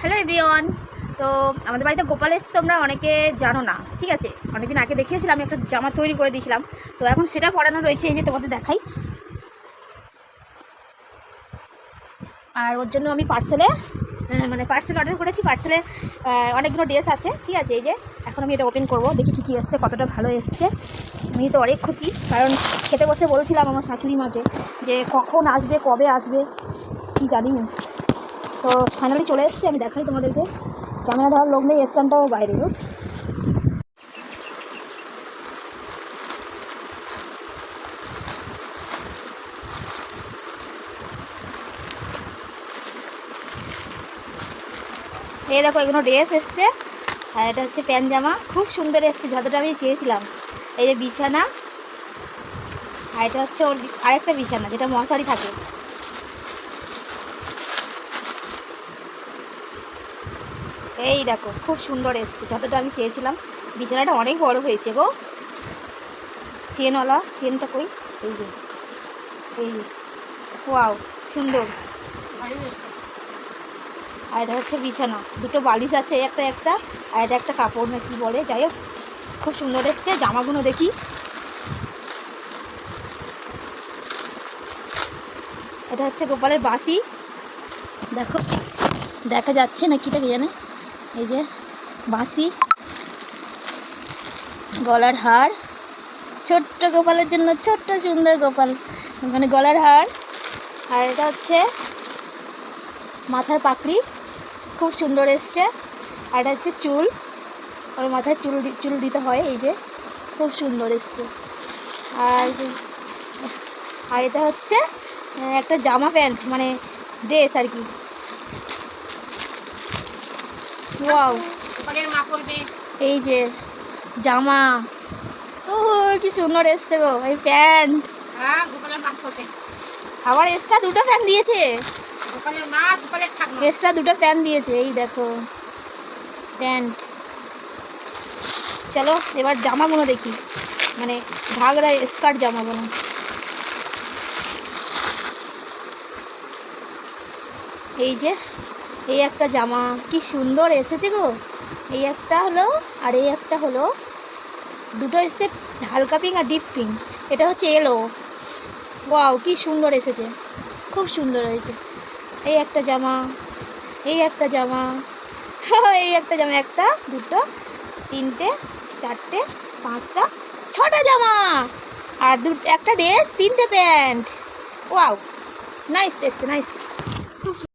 Hello everyone. তো আমাদের বাড়িতে গোপাল এসছে, তোমরা অনেকে জানো না, ঠিক আছে। অনেকদিন আগে দেখিয়েছিলাম, আমি একটা জামা তৈরি করে দিয়েছিলাম, তো এখন সেটা পরানো রয়েছে, এই যে তোমাদের দেখাই। আর ওর জন্য আমি পার্সেল অর্ডার করেছি। পার্সেলে অনেকগুলো ড্রেস আছে, ঠিক আছে। এই যে এখন আমি এটা ওপেন করব, দেখি কী এসছে, কতটা ভালো এসছে। আমি তো অনেক খুশি, কারণ খেতে বসে বলেছিলাম আমার শাশুড়ি মাকে যে কখন আসবে, কবে আসবে, কি জানি না। তো ফাইনালি চলে এসছে, আমি দেখাই তোমাদেরকে। ক্যামেরা ধরার লোক নেই, স্ট্যান্ডটাও বাইরে। এই দেখো, এগুলো ড্রেস এসছে, আর এটা হচ্ছে প্যান্ট জামা, খুব সুন্দর এসছে, যতটা আমি চেয়েছিলাম। এই যে বিছানা, আর এটা হচ্ছে ওর আরেকটা বিছানা, যেটা মশারি থাকে। এই দেখো, খুব সুন্দর এসছে, যতটা আমি চেয়েছিলাম। বিছানাটা অনেক বড় হয়েছে গো। চেনওয়ালা, চেনটা কই? এই যে, এই যে, ওয়াও, সুন্দর। আর এটা হচ্ছে বিছানা, দুটো বালিশ আছে, একটা একটা, আর এটা একটা কাপড় না কি বলে, যাই হোক, খুব সুন্দর এসছে। জামাগুলো দেখি, এটা হচ্ছে গোপালের বাঁশি, দেখো দেখা যাচ্ছে না কি থাকে জানে, এই যে বাঁশি, গলার হার, ছোট্ট গোপালের জন্য, ছোট্ট সুন্দর গোপাল, মানে গলার হার। আর এটা হচ্ছে মাথার পাকড়ি, খুব সুন্দর এসছে। আর এটা হচ্ছে চুল, ওর মাথায় চুল দিতে হয়, এই যে খুব সুন্দর এসছে। আর এটা হচ্ছে একটা জামা প্যান্ট, মানে ড্রেস আর কি। ওয়াও, এই যে জামা, ও কি সুন্দর এসছে গো। এই প্যান্ট, আবার এক্সট্রা দুটো প্যান্ট দিয়েছে, এক্সট্রা দুটো প্যান্ট দিয়েছে। এই দেখো প্যান্ট। চলো এবার জামাগুলো দেখি, মানে ঘাগরা স্কার্ট জামাগুলো। এই যে এই একটা জামা, কি সুন্দর এসেছে গো। এই একটা হলো, আর এই একটা হলো, দুটো এসছে হালকা পিঙ্ক আর ডিপ পিঙ্ক। এটা হচ্ছে এলো। ওয়াও, কি সুন্দর এসেছে, খুব সুন্দর হয়েছে। এই একটা জামা, এই একটা জামা, এই একটা জামা, একটা, দুটো, তিনটে, চারটে, পাঁচটা, ছটা জামা, আর একটা ড্রেস, তিনটে প্যান্ট। ওয়াও, নাইস এসছে, নাইস।